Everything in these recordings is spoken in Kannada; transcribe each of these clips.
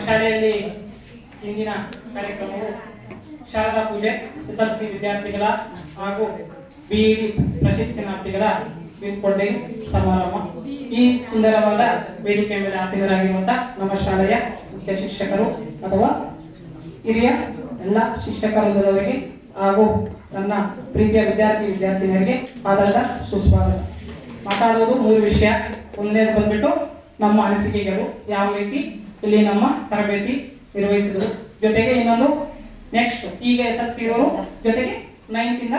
ಶಾಲೆಯಲ್ಲಿ ಇಂದಿನ ಕಾರ್ಯಕ್ರಮವು ಶಾರದಾ ಪೂಜೆ, SLC ವಿದ್ಯಾರ್ಥಿಗಳ ಹಾಗೂ BED ಪ್ರಶಿಕ್ಷಣಾರ್ಥಿಗಳ ಬೀಳ್ಕೊಡುಗೆ ಸಮಾರಂಭ. ಈ ಸುಂದರವಾದ ವೇದಿಕೆ ಮೇಲೆ ಆಸೀನರಾಗಿರುವಂತಹ ನಮ್ಮ ಶಾಲೆಯ ಮುಖ್ಯ ಶಿಕ್ಷಕರು ಅಥವಾ ಹಿರಿಯ ಎಲ್ಲ ಶಿಕ್ಷಕರವರಿಗೆ ಹಾಗೂ ನನ್ನ ಪ್ರೀತಿಯ ವಿದ್ಯಾರ್ಥಿನಿಯರಿಗೆ ಆಧಾರದ ಸುಸ್ವಾಗತ. ಮಾತಾಡೋದು 3 ವಿಷಯ. ಒಂದನೇದು ಬಂದ್ಬಿಟ್ಟು ನಮ್ಮ ಅನಿಸಿಕೆಗಳು, ಯಾವ ರೀತಿ ಇಲ್ಲಿ ನಮ್ಮ ತರಬೇತಿ ನಿರ್ವಹಿಸಿದ್ರು, ಜೊತೆಗೆ ಇನ್ನೊಂದು ನೆಕ್ಸ್ಟ್ ಈಗ SLC ಇರೋರು, ಜೊತೆಗೆ 9th ಇಂದ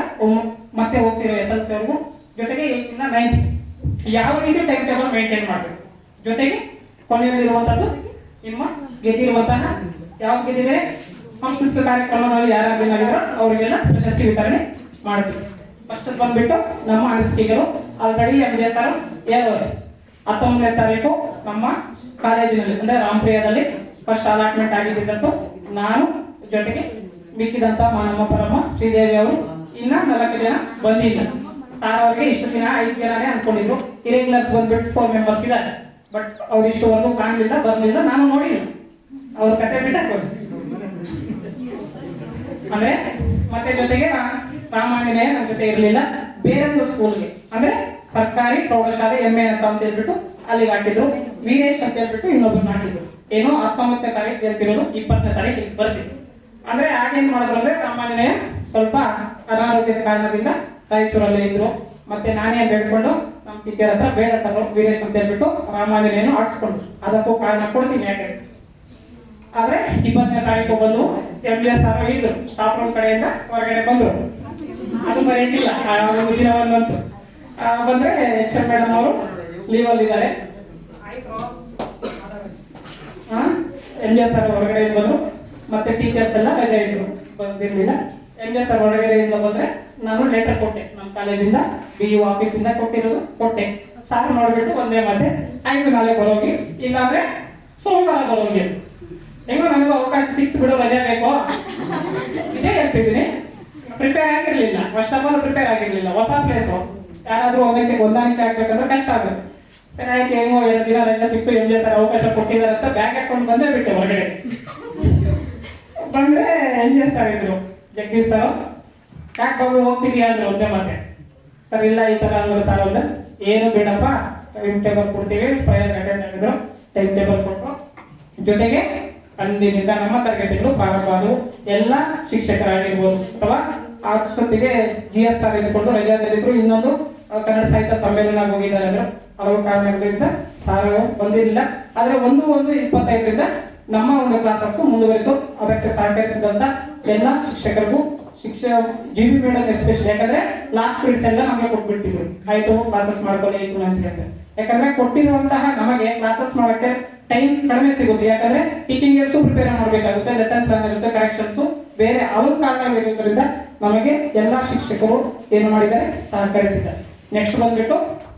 ಮತ್ತೆ ಹೋಗ್ತಿರೋ SLC ಅವ್ರಿಗೂ, ಜೊತೆಗೆ 8th ಇಂದ 9th ಯಾವ ರೀತಿ ಟೈಮ್ ಟೇಬಲ್ ಮೇಂಟೈನ್ ಮಾಡಬೇಕು, ಜೊತೆಗೆ ಕೊನೆಯಲ್ಲಿರುವಂತದ್ದು ನಿಮ್ಮ ಗೆದ್ದಿರುವಂತಹ ಯಾವ ಗೆದ್ದಿದೆ ಸಾಂಸ್ಕೃತಿಕ ಕಾರ್ಯಕ್ರಮಗಳಲ್ಲಿ ಯಾರು ಬೇಕಾಗಿರೋ ಅವರಿಗೆಲ್ಲ ಪ್ರಶಸ್ತಿ ವಿತರಣೆ ಮಾಡ್ತೀವಿ. ಫಸ್ಟ್ ಬಂದ್ಬಿಟ್ಟು ನಮ್ಮ ಅನಿಸಿಕೆಗಳು. ಆಲ್ರೆಡಿ MJ ಸರ್ ಹೇಳೋರೆ 19ನೇ ತಾರೀಕು ನಮ್ಮ ಕಾಲೇಜಿನಲ್ಲಿ ಅಂದ್ರೆ ರಾಮಪ್ರಿಯದಲ್ಲಿ ಫಸ್ಟ್ ಅಲಾಟ್ಮೆಂಟ್ ಆಗಿದ್ದಂತೂ ನಾನು, ಜೊತೆಗೆ ಮಿಕ್ಕಿದಂತ ನಮ್ಮ ಪರಮ ಶ್ರೀದೇವಿ ಅವರು, ಇನ್ನ 4 ಜನ ಬಂದಿಲ್ಲ. ಸಾರ್ ಅವರಿಗೆ ಇಷ್ಟು ದಿನ 5 ಜನನೇ ಅನ್ಕೊಂಡಿದ್ರು. ಇರೆಗ್ಯುಲರ್ಸ್ ಬಂದ್ಬಿಟ್ಟು 4 ಮೆಂಬರ್ಸ್ ಇದ್ದಾರೆ. ಬಟ್ ಅವ್ರು ಇಷ್ಟುವರೆಗೂ ಕಾಣಲಿಲ್ಲ, ಬರ್ಲಿಲ್ಲ, ನಾನು ನೋಡಿಲ್ಲ. ಅವ್ರ ಕತೆ ಬಿಟ್ಟಾಕೋದು ಅಂದ್ರೆ ಮತ್ತೆ ಜೊತೆಗೆ ಸಾಮಾನ್ಯನೇ ನನ್ನ ಜೊತೆ ಇರಲಿಲ್ಲ. ಬೇರೊಂದು ಸ್ಕೂಲ್ಗೆ ಅಂದ್ರೆ ಸರ್ಕಾರಿ ಪ್ರೌಢಶಾಲೆ MA ಅಂತ ಹೇಳ್ಬಿಟ್ಟು ಅಲ್ಲಿಗೆ ಹಾಕಿದ್ರು. ವೀರೇಶ್ ಅಂತ ಹೇಳ್ಬಿಟ್ಟು ಇನ್ನೊಬ್ಬರನ್ನ ಹಾಕಿದ್ರು. ಏನೋ 19ನೇ ತಾರೀಕು ಗೆಲ್ತಿರೋದು 20ನೇ ತಾರೀಕು ಬರ್ತಿದ್ರು. ಅಂದ್ರೆ ಆಗೇನ್ ಮಾಡಿದ್ರು ಅಂದ್ರೆ ಸಾಮಾನ್ಯನೇ ಸ್ವಲ್ಪ ಅನಾರೋಗ್ಯದ ಕಾರಣದಿಂದ ರಾಯಚೂರಲ್ಲೇ ಇದ್ರು. ಮತ್ತೆ ನಾನೇ ಬೇಡ್ಕೊಂಡು ನಮ್ಮ ಟೀಚರ್ ಹತ್ರ ಬೇಡ ಸರ್ ವೀರೇಶ್ ಅಂತ ಹೇಳ್ಬಿಟ್ಟು ರಾಮಾಂಜನೇಯನ್ನು ಹಾಕ್ಸ್ಕೊಂಡು ಅದಕ್ಕೂ ಕಾರಣ ಕೊಡ್ತೀನಿ. ಯಾಕೆ ಆದ್ರೆ 20ನೇ ತಾರೀಕು ಬಂದು MJ ಸರ್ ಇದ್ರು, ಸ್ಟಾಫ್ ರೂಮ್ ಕಡೆಯಿಂದ ಹೊರಗಡೆ ಬಂದ್ರು. ಅದು ಮರೆಯಂಗಿಲ್ಲ. ಒಂದು ದಿನ ಬಂತು ಬಂದ್ರೆ HM ಮೇಡಮ್ ಅವರು ಲೀವ್ ಅಲ್ಲಿ ಇದ್ದಾರೆ. MJ ಸರ್ ಹೊರಗಡೆ ಬಂದ್ರು, ಮತ್ತೆ ಟೀಚರ್ಸ್ ಎಲ್ಲ ರಜೆ ಇದ್ರು, ಬಂದಿರ್ಲಿಲ್ಲ. MJ ಸರ್ ಹೊರಗಡೆಯಿಂದ ಬಂದ್ರೆ ನಾನು ಲೆಟರ್ ಕೊಟ್ಟೆ, ನಮ್ಮ ಕಾಲೇಜಿಂದ BU ಆಫೀಸಿಂದ ಕೊಟ್ಟೆ. ಸಾರ್ ನೋಡ್ಬಿಟ್ಟು ಒಂದೇ ಮಾತೆ, ಆಯ್ತು ನಾಳೆ ಬರೋಗಿ, ಇಲ್ಲಾಂದ್ರೆ ಸೋಮವಾರ ಬರೋಗಿ. ಹೆಂಗೋ ನನಗೂ ಅವಕಾಶ ಸಿಕ್ತು ಬಿಡು, ರಜೆ ಬೇಕು ಇದೇ ಹೇಳ್ತಿದ್ದೀನಿ. ಪ್ರಿಪೇರ್ ಆಗಿರ್ಲಿಲ್ಲ, ಫಸ್ಟ್ ಆಫ್ ಆಲ್ ಪ್ರಿಪೇರ್ ಆಗಿರ್ಲಿಲ್ಲ. ಹೊಸ ಪ್ಲೇಸು, ಯಾರಾದ್ರೂ ಹೋಗಕ್ಕೆ ಹೊಂದಾಣಿಕೆ ಆಗ್ಬೇಕಂದ್ರೆ ಕಷ್ಟ ಆಗುತ್ತೆ. ಸರಿ ಆಯ್ತು, ಹೆಂಗೋ 2 ದಿನ ರಜೆ ಸಿಕ್ತು, MJ ಸರ್ ಅವಕಾಶ ಕೊಟ್ಟಿದ್ದಾರೆ ಅಂತ ಬ್ಯಾಗ್ ಹಾಕೊಂಡು ಬಂದೇ ಬಿಟ್ಟೆ ಹೊರಗಡೆ. ಬಂದ್ರೆ MJ ಸರ್ ಇದ್ರು, ಜಗದೀಶ್ ಸರ್, ಯಾಕೆ ಬಾಬು ಹೋಗ್ತಿದ್ಯಾ ಅಂದ್ರೆ ಒಂದೇ ಮಾತೆ. ಸರ್ ಇಲ್ಲ ಈ ತರ ಅಂದ್ರೆ ಸರ್ ಅಂದ್ರೆ ಏನು ಬೇಡಪ್ಪ, ಟೈಮ್ ಟೇಬಲ್ ಕೊಡ್ತೀವಿ. ಪ್ರಯರ್ ಅಟೆಂಡ್ ಆಗಿದ್ರು, ಟೈಮ್ ಟೇಬಲ್ ಕೊಟ್ಟರು. ಜೊತೆಗೆ ಅಂದಿನಿಂದ ನಮ್ಮ ತರಗತಿಗಳು ಪ್ರಾರಂಭ ಆದವು. ಎಲ್ಲ ಶಿಕ್ಷಕರಾಗಿರ್ಬೋದು ಅಥವಾ ಅಷ್ಟೊತ್ತಿಗೆ GS ಸರ್ ಇದ್ಕೊಂಡು ರಜಾದಲ್ಲಿದ್ರು. ಇನ್ನೊಂದು ಕನ್ನಡ ಸಾಹಿತ್ಯ ಸಮ್ಮೇಳನ ಹೋಗಿದ್ದಾರೆ ಅಂದ್ರೆ ಹಲವು ಕಾರಣಗಳಿಂದ ಸಾರ್ ಬಂದಿರಲಿಲ್ಲ. ಆದ್ರೆ 1/1/25ರಿಂದ ನಮ್ಮ ಒಂದು ಕ್ಲಾಸಸ್ ಮುಂದುವರಿತು. ಅದಕ್ಕೆ ಸಹಕರಿಸಿದಂತ ಎಲ್ಲ ಶಿಕ್ಷಕರಿಗೂ, GB ಮೇಡಮ್ ಎಸ್ಪೆಷಲಿ, ಯಾಕಂದ್ರೆ ಲಾಸ್ಟ್ ಪೀರಿಯಡ್ಸ್ ಎಲ್ಲ ನಮಗೆ ಕೊಟ್ಬಿಡ್ತಿದ್ರು. ಆಯ್ತು ಕ್ಲಾಸಸ್ ಮಾಡ್ಕೊಳ್ಳಿ ಆಯ್ತು ಅಂತ ಹೇಳ್ತಾರೆ. ಯಾಕಂದ್ರೆ ಕೊಟ್ಟಿರುವಂತಹ ನಮಗೆ ಕ್ಲಾಸಸ್ ಮಾಡಕ್ಕೆ ಟೈಮ್ ಕಡಿಮೆ ಸಿಗುತ್ತೆ. ಯಾಕಂದ್ರೆ ಟೀಚಿಂಗ್ ಏರ್ಸು ಪ್ರಿಪೇರ್ ಮಾಡಬೇಕಾಗುತ್ತೆ, ಲೆಸನ್ ಪ್ಲಾನ್ ಇರುತ್ತೆ, ಕರೆಕ್ಷನ್ಸ್ ಬೇರೆ ಅವ್ರ ಕಾರಣಗಳಿರೋದ್ರಿಂದ ನಮಗೆ ಎಲ್ಲ ಶಿಕ್ಷಕರು ಏನು ಮಾಡಿದ್ದಾರೆ, ಸಹಕರಿಸಿದ್ದಾರೆ. ನೆಕ್ಸ್ಟ್ ಬಂದ್ಬಿಟ್ಟು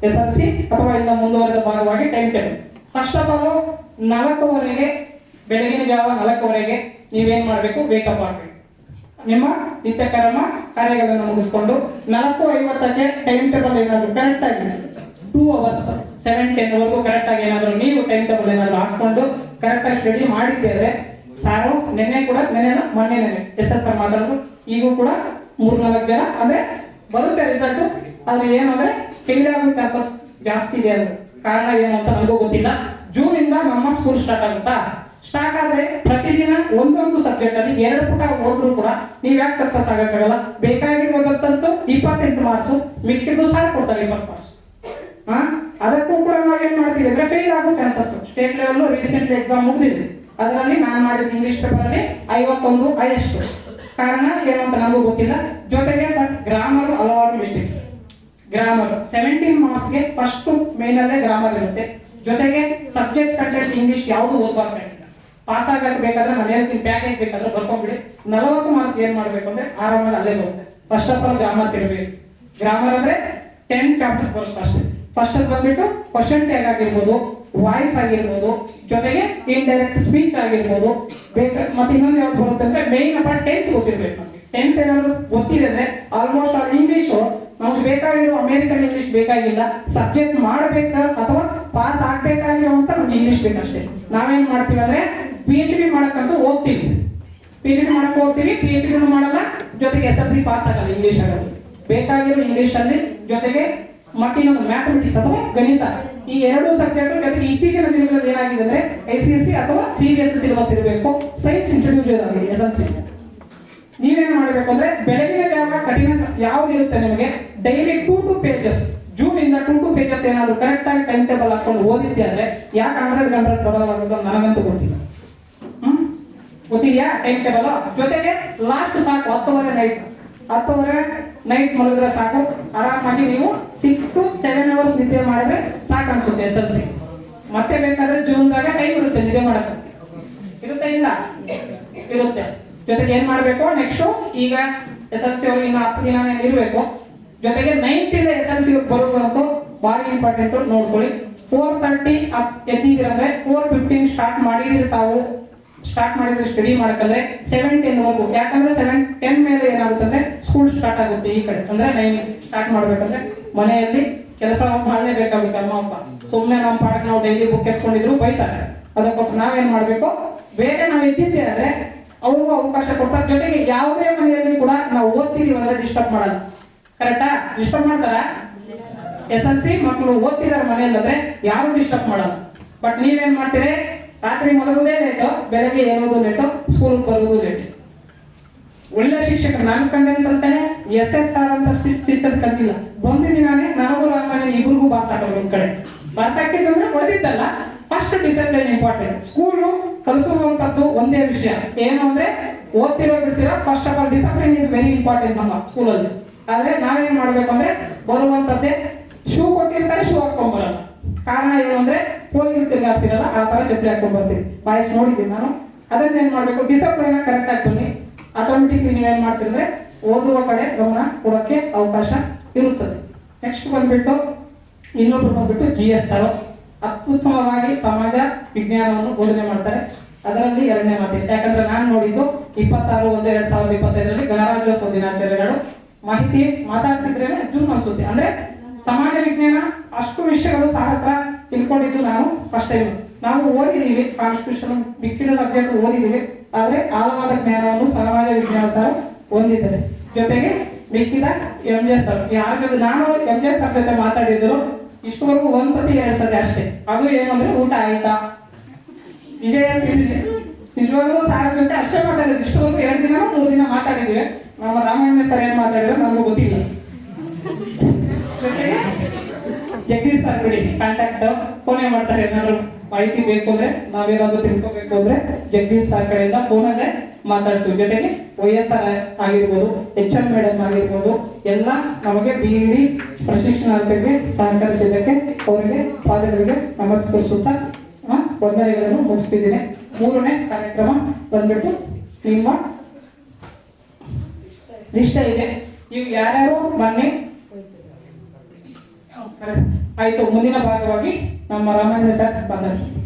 SLC ಅಥವಾ ಇನ್ನು ಮುಂದುವರೆದ ಭಾಗವಾಗಿ time table. First of all 4:00 ಬೆಳಗಿನ ಜಾವ 4:00 ನೀವೇನ್ ಮಾಡ್ಬೇಕು, ವೇಕಪ್ ಆಗ್ಬೇಕು. ನಿಮ್ಮ ನಿತ್ಯ ಕಾರ್ಯಗಳನ್ನು ಮುಗಿಸ್ಕೊಂಡು 4:50ಕ್ಕೆ ಟೈಮ್ ಟೇಬಲ್ ಏನಾದ್ರು ಕರೆಕ್ಟ್ ಆಗಿ 2 hours 7-10 ವರೆಗೂ ಕರೆಕ್ಟ್ ಆಗಿ ಏನಾದ್ರು ನೀವು ಟೈಮ್ ಟೇಬಲ್ ಏನಾದ್ರು ಹಾಕೊಂಡು ಕರೆಕ್ಟ್ ಆಗಿ ಸ್ಟಡಿ ಮಾಡಿದ್ದೇವೆ. ಸಾರು ಮೊನ್ನೆ SSR ಮಾತಾಡೋದು, ಈಗೂ ಕೂಡ 3-4 ಜನ ಅಂದ್ರೆ ಬರುತ್ತೆ ರಿಸಲ್ಟ್. ಆದ್ರೆ ಏನು ಅಂದ್ರೆ ಫೇಲ್ ಆಗೋ ಚಾನ್ಸಸ್ ಜಾಸ್ತಿ ಇದೆ. ಅಂದ್ರೆ ಕಾರಣ ಏನು ಅಂತ ನನಗೂ ಗೊತ್ತಿಲ್ಲ. ಜೂನ್ ಇಂದ ನಮ್ಮ ಸ್ಕೂಲ್ ಸ್ಟಾರ್ಟ್ ಆಗುತ್ತಾ, ಸ್ಟಾರ್ಟ್ ಆದ್ರೆ ಪ್ರತಿದಿನ ಒಂದೊಂದು ಸಬ್ಜೆಕ್ಟ್ ಅಲ್ಲಿ 2 ಪುಟ ಓದ್ರೂ ಕೂಡ ನೀವ್ ಯಾಕೆ ಸಕ್ಸಸ್ ಆಗಕ್ಕಾಗಲ್ಲ. ಬೇಕಾಗಿರುವಂತಂತೂ 28 ಮಾರ್ಕ್ಸ್, ಮಿಕ್ಕಿದ್ದು ಸಾರ್ ಕೊಡ್ತಾರೆ 20 ಮಾರ್ಕ್ಸ್. ಅದಕ್ಕೂ ಕೂಡ ನಾವೇನ್ ಮಾಡ್ತೀವಿ ಅಂದ್ರೆ ಫೇಲ್ ಆಗೋ chances. State level recent exam ಮುಗಿದಿದೆ, ಅದರಲ್ಲಿ ನಾನು ಮಾಡಿದ ಇಂಗ್ಲಿಷ್ ಪೇಪರ್ ಅಲ್ಲಿ 51 ಹೈಯೆಸ್ಟ್. ಕಾರಣ ಏನು ಅಂತ ನನಗೂ ಗೊತ್ತಿಲ್ಲ. ಜೊತೆಗೆ ಸರ್ ಗ್ರಾಮರ್ ಹಲವಾರು ಮಿಸ್ಟೇಕ್ಸ್. ಗ್ರಾಮರ್ 17 ಮಾರ್ಕ್ಸ್ಗೆ ಫಸ್ಟ್ ಮೇನ್ ಅಲ್ಲೇ ಗ್ರಾಮರ್ ಇರುತ್ತೆ. ಜೊತೆಗೆ ಸಬ್ಜೆಕ್ಟ್ ಕಂಟೆಂಟ್ ಇಂಗ್ಲಿಷ್ ಯಾವುದು ಓದಬಾರ್ದಾಗಿಲ್ಲ. ಪಾಸ್ ಆಗಕ್ಕೆ ಬೇಕಾದ್ರೆ ನಾನು ಹೇಳ್ತೀನಿ, ಪ್ಯಾಕೇಜ್ ಬೇಕಾದ್ರೆ ಬರ್ಕೊಂಡ್ಬಿಡಿ. 40 ಮಾರ್ಕ್ಸ್ ಏನ್ ಮಾಡ್ಬೇಕು ಅಂದ್ರೆ ಆರಾಮಾಗಿ ಅಲ್ಲೇ ಬರುತ್ತೆ. ಫಸ್ಟ್ ಆಫ್ ಆಲ್ ಗ್ರಾಮರ್ ತಿರ್ಬೇಕು. ಗ್ರಾಮರ್ ಅಂದ್ರೆ 10 ಚಾಪ್ಟರ್ಸ್ ಬರುತ್ತೆ ಅಷ್ಟೇ. ಫಸ್ಟ್ ಅಲ್ಲಿ ಬಂದ್ಬಿಟ್ಟು ಕ್ವಶನ್ ಟ್ಯಾಗ್ ಆಗಿರ್ಬೋದು, ವಾಯ್ಸ್ ಆಗಿರ್ಬೋದು, ಜೊತೆಗೆ ಇಂಡೈರೆಕ್ಟ್ ಸ್ಪೀಚ್ ಆಗಿರ್ಬೋದು. ಮತ್ತೆ ಇನ್ನೊಂದು ಯಾವ್ದು ಬರುತ್ತೆ ಅಂದ್ರೆ ಮೇನ್ ಅಪ್ಪ ಟೆನ್ಸ್ ಗೊತ್ತಿರ್ಬೇಕು. ನಮಗೆ ಟೆನ್ಸ್ ಏನಾದ್ರು ಗೊತ್ತಿದೆ ಅಂದ್ರೆ ಆಲ್ಮೋಸ್ಟ್ ಆಲ್ ಇಂಗ್ಲಿಷ್ ನಮ್ಗೆ ಬೇಕಾಗಿರೋ ಅಮೆರಿಕನ್ ಇಂಗ್ಲಿಷ್ ಬೇಕಾಗಿಲ್ಲ. ಸಬ್ಜೆಕ್ಟ್ ಮಾಡ್ಬೇಕ ಅಥವಾ ಪಾಸ್ ಆಗ್ಬೇಕಾಗಿರೋ ಅಂತ ನಮ್ಗೆ ಇಂಗ್ಲಿಷ್ ಬೇಕಷ್ಟೇ. ನಾವೇನ್ ಮಾಡ್ತೀವಿ ಅಂದ್ರೆ PhD ಮಾಡಕ್ಕಂತೂ ಹೋಗ್ತೀವಿ, PhD ಮಾಡಕ್ಕೆ ಹೋಗ್ತೀವಿ, PhD ಮಾಡಲ್ಲ, ಜೊತೆಗೆ SLC ಪಾಸ್ ಆಗಲ್ಲ ಇಂಗ್ಲಿಷ್ ಆಗಲ್ಲ. ಬೇಕಾಗಿರೋ ಇಂಗ್ಲಿಷ್ ಅಲ್ಲಿ ಜೊತೆಗೆ ಮತ್ತಿನ್ನೊಂದು ಮ್ಯಾಥಮೆಟಿಕ್ಸ್ ಅಥವಾ ಗಣಿತ, ಈ ಎರಡು ಸಬ್ಜೆಕ್ಟ್ ಜೊತೆಗೆ ಇತ್ತೀಚಿನ ದಿನಗಳಲ್ಲಿ ಏನಾಗಿದೆ ಅಂದ್ರೆ ICSE ಅಥವಾ CBSE ಸಿಲೆಬಸ್ ಇರಬೇಕು. ಸೈನ್ಸ್ ಇಂಟ್ರೊಡ್ಯೂಸ್ ಆಗಿದೆ SLC. ನೀವೇನ್ ಮಾಡಬೇಕು ಅಂದ್ರೆ ಬೆಳಗಿನ ಜಾವ ಕಠಿಣ ಯಾವ್ದಿರುತ್ತೆ ನಿಮಗೆ ಡೈಲಿ 2 pages, ಜೂನ್ ಇಂದ 2 pages ಏನಾದ್ರು ಕರೆಕ್ಟ್ ಆಗಿ ಟೈಮ್ ಟೇಬಲ್ ಹಾಕೊಂಡು ಓದಿದ್ದೆ ಅಂದ್ರೆ ಯಾಕೆ 100 ಬರೋದಾಗುತ್ತೆ ನನಗಂತೂ ಗೊತ್ತಿಲ್ಲ. ಗೊತ್ತಿದ್ಯಾ ಟೈಮ್ ಟೇಬಲ್? ಜೊತೆಗೆ ಲಾಸ್ಟ್ ಸಾಕು 10:30 ನೈಟ್ ಮಲಗಿದ್ರೆ ಸಾಕು, ಆರಾಮಾಗಿ ನೀವು 6 to 7 hours ನಿದ್ದೆ ಮಾಡಿದ್ರೆ ಸಾಕು ಅನ್ಸುತ್ತೆ SLC. ಮತ್ತೆ ಬೇಕಾದ್ರೆ ಜೂನ್ದಾಗ ಟೈಮ್ ಇರುತ್ತೆ ನಿದ್ದೆ ಮಾಡಕ್ಕೆ, ಇರುತ್ತೆ ಇಲ್ಲ ಇರುತ್ತೆ. ಜೊತೆಗೆ ಏನ್ ಮಾಡ್ಬೇಕು ನೆಕ್ಸ್ಟ್, ಈಗ SLC ಅವ್ರಿಗೆ ಇನ್ನು 10 ದಿನ ಇರಬೇಕು. ಜೊತೆಗೆ 9th ಇಂದ SLC ಬರುವಂತೂ ಭಾರಿ ಇಂಪಾರ್ಟೆಂಟ್ ನೋಡ್ಕೊಳ್ಳಿ. 4:30 ಎದ್ದಿದ್ದೀರಂದ್ರೆ 4:15 ಸ್ಟಾರ್ಟ್ ಮಾಡಿದ್ರೆ ತಾವು ಸ್ಟಾರ್ಟ್ ಮಾಡಿದ್ರೆ ಸ್ಟಡಿ ಮಾಡಕಂದ್ರೆ 7:10 ವರೆಗೂ. ಯಾಕಂದ್ರೆ 7:10 ಮೇಲೆ ಏನಾಗುತ್ತೆ ಸ್ಕೂಲ್ ಸ್ಟಾರ್ಟ್ ಆಗುತ್ತೆ. ಈ ಕಡೆ ಅಂದ್ರೆ 9 ಸ್ಟಾರ್ಟ್ ಮಾಡ್ಬೇಕಂದ್ರೆ ಮನೆಯಲ್ಲಿ ಕೆಲಸ ಮಾಡಲೇಬೇಕಾಗುತ್ತೆ ಅಮ್ಮ ಅಪ್ಪ. ಸುಮ್ಮನೆ ನಮ್ಮ ಪಾಡಕ್ಕೆ ನಾವು ಡೈಲಿ ಬುಕ್ ಎತ್ಕೊಂಡಿದ್ರು ಬೈತಾರೆ. ಅದಕ್ಕೋಸ್ಕರ ನಾವೇನ್ ಮಾಡ್ಬೇಕು, ಬೇಗ ನಾವು ಎದ್ದಿದ್ದೆ ಅಂದ್ರೆ ಅವ್ರಿಗೂ ಅವಕಾಶ ಕೊಡ್ತಾರೆ. ಜೊತೆಗೆ ಯಾವುದೇ ಮನೆಯಲ್ಲಿ ಕೂಡ ನಾವು ಓದ್ತಿದೀವಿ ಅಂದ್ರೆ ಡಿಸ್ಟರ್ಬ್ ಮಾಡಲ್ಲ. ಕರೆಕ್ಟಾ? ಡಿಸ್ಟರ್ಬ್ ಮಾಡ್ತಾರ? SLC ಮಕ್ಕಳು ಓದ್ತಿದಾರೆ ಮನೆಯಲ್ಲಿ ಅಂದ್ರೆ ಯಾರು ಡಿಸ್ಟರ್ಬ್ ಮಾಡಲ್ಲ. ಬಟ್ ನೀವೇನ್ ಮಾಡ್ತೀರಿ, ರಾತ್ರಿ ಮಲಗೋದೇ ಲೇಟು, ಬೆಳಗ್ಗೆ ಏರೋದು ಲೇಟು, ಸ್ಕೂಲ್ ಬರೋದು ಲೇಟ್. ಒಳ್ಳೆ ಶಿಕ್ಷಕರು ನಾನು ಕಂಡಂತೆ SSR ಅಂತ ಟೀಚರ್ ಕಲಿಲ್ಲ. ಬಂದಿದ್ದೀನಾನೆ ನನಗೂ ರಾಮಣ್ಣ ಇಬ್ರಿಗೂ ಬಾಸ್ ಹಾಕೋರು. ಒಂದ್ ಕಡೆ ಬಾಸ್ ಹಾಕಿದ್ರೆ ಹೊಡೆದಿದ್ದಲ್ಲ, ಫಸ್ಟ್ ಡಿಸಿಪ್ಲಿನ್ ಇಂಪಾರ್ಟೆಂಟ್. ಸ್ಕೂಲು ಕಲಿಸುವಂತದ್ದು ಒಂದೇ ವಿಷಯ ಏನು ಅಂದ್ರೆ ಓದ್ತಿರೋ ಬಿಡ್ತಿರೋ, first of all discipline is very important ನಮ್ಮ ಸ್ಕೂಲಲ್ಲಿ. ಆದ್ರೆ ನಾವೇನ್ ಮಾಡ್ಬೇಕು ಅಂದ್ರೆ ಬರುವಂತದ್ದೇ ಶೂ ಕೊಟ್ಟಿರ್ತಾರೆ, ಶೂ ಹಾಕೊಂಡ್ ಬರಲ್ಲ. ಕಾರಣ ಏನು ಅಂದ್ರೆ ಪೋಲಿಂಗ್ ತಿರ್ಗಾಡ್ತಿರಲ್ಲ, ಆ ತರ ಚಪ್ಪಲಿ ಹಾಕೊಂಡ್ ಬರ್ತೀವಿ. ಬಾಯ್ಸ್ ನೋಡಿದ್ದೀನಿ ನಾನು. ಅದನ್ನ ಏನ್ ಮಾಡ್ಬೇಕು, ಡಿಸಿಪ್ಲಿನ್ ಕರೆಕ್ಟ್ ಆಗಿ ಬನ್ನಿ. ಆಟೋಮೆಟಿಕ್ಲಿ ನೀವೇನ್ ಮಾಡ್ತೀರಿ ಅಂದ್ರೆ ಓದುವ ಕಡೆ ಗಮನ ಕೊಡೋಕೆ ಅವಕಾಶ ಇರುತ್ತದೆ. ನೆಕ್ಸ್ಟ್ ಬಂದ್ಬಿಟ್ಟು ಇನ್ನೊಬ್ರು ಬಂದ್ಬಿಟ್ಟು GS ಸರ್ ಅತ್ಯುತ್ತಮವಾಗಿ ಸಮಾಜ ವಿಜ್ಞಾನವನ್ನು ಬೋಧನೆ ಮಾಡ್ತಾರೆ. ಅದರಲ್ಲಿ 2ನೇ ಮಾತಿದೆ. ಯಾಕಂದ್ರೆ ನಾನು ನೋಡಿದ್ದು 26/1/2025 ಗಣರಾಜ್ಯೋತ್ಸವ ದಿನಾಚರಣೆಗಳು ಮಾಹಿತಿ ಮಾತಾಡ್ತಿದ್ರೇನೆ ಜೂನ್ ಅನ್ಸುತ್ತೆ. ಅಂದ್ರೆ ಸಮಾಜ ವಿಜ್ಞಾನ ಅಷ್ಟು ವಿಷಯಗಳು ಸಹ ಹತ್ರ ತಿಳ್ಕೊಂಡಿದ್ದು ನಾನು ಫಸ್ಟ್ ಟೈಮ್. ನಾವು ಓದಿದೀವಿ ಕಾನ್ಸ್ಟಿಟ್ಯೂಷನ್ ಮಿಕ್ಕಿದ ಸಬ್ಜೆಕ್ಟ್ ಓದಿದೀವಿ, ಆದ್ರೆ ಆಳವಾದ ಜ್ಞಾನವನ್ನು ಸಮಾಜ ವಿಜ್ಞಾನ ಸರ್ ಹೊಂದಿದ್ದಾರೆ. ಜೊತೆಗೆ ಮಿಕ್ಕಿದ MJ ಸರ್, ಯಾರು ನಾನು MJ ಸರ್ ಜೊತೆ ಮಾತಾಡಿದ್ರು ಇಷ್ಟವರೆಗೂ 1 ಸತಿ 2 ಸತಿ ಅಷ್ಟೇ. ಅದು ಏನಂದ್ರೆ ಊಟ ಆಯ್ತಾ ವಿಜಯ ನಿಜವಾಗ್ಲೂ ಸಾರ ಜೊತೆ ಅಷ್ಟೇ ಮಾತಾಡಿದ್ವಿ. ಇಷ್ಟವರೆಗೂ 2 ದಿನ 3 ದಿನ ಮಾತಾಡಿದ್ವಿ. ನಮ್ಮ ರಾಮಾಯಣ ಸರ್ ಏನ್ ಮಾತಾಡಿದ್ರು ನನಗೂ ಗೊತ್ತಿಲ್ಲ. ಜಗದೀಶ್ ಸರ್ ಬಿಡಿ ಕಾಂಟ್ಯಾಕ್ಟ್ ಫೋನೇ ಮಾಡ್ತಾರೆ. ಏನಾದ್ರು ಮಾಹಿತಿ ಬೇಕು ಅಂದ್ರೆ, ನಾವೇನಾದ್ರು ತಿಳ್ಕೋಬೇಕು ಅಂದ್ರೆ ಜಗದೀಶ್ ಸರ್ ಕಡೆಯಿಂದ ಫೋನಲ್ಲೇ ಮಾತಾಡ್ತೀವಿ. ಜೊತೆಗೆ OSR ಆಗಿರ್ಬೋದು, HM ಮೇಡಮ್ ಆಗಿರ್ಬೋದು, ಎಲ್ಲ ನಮಗೆ BED ಪ್ರಶಿಕ್ಷಣಾರ್ಥಿಗಳಿಗೆ ಸಹಕರಿಸಿದ್ದಕ್ಕೆ ಅವರಿಗೆ ಪಾದಗಳಿಗೆ ನಮಸ್ಕರಿಸುತ್ತಾ ವಂದನೆಗಳನ್ನು ಮುಗಿಸ್ತಿದ್ದೀನಿ. 3ನೇ ಕಾರ್ಯಕ್ರಮ ಬಂದ್ಬಿಟ್ಟು ನಿಮ್ಮ ಲಿಸ್ಟ್ ಇದೆ. ನೀವು ಯಾರ್ಯಾರು ಬನ್ನಿ ಆಯ್ತು. ಮುಂದಿನ ಭಾಗವಾಗಿ ನಮ್ಮ ರಾಮಣ್ಣ ಸರ್ ಮಾತಾಡ್ತೀವಿ.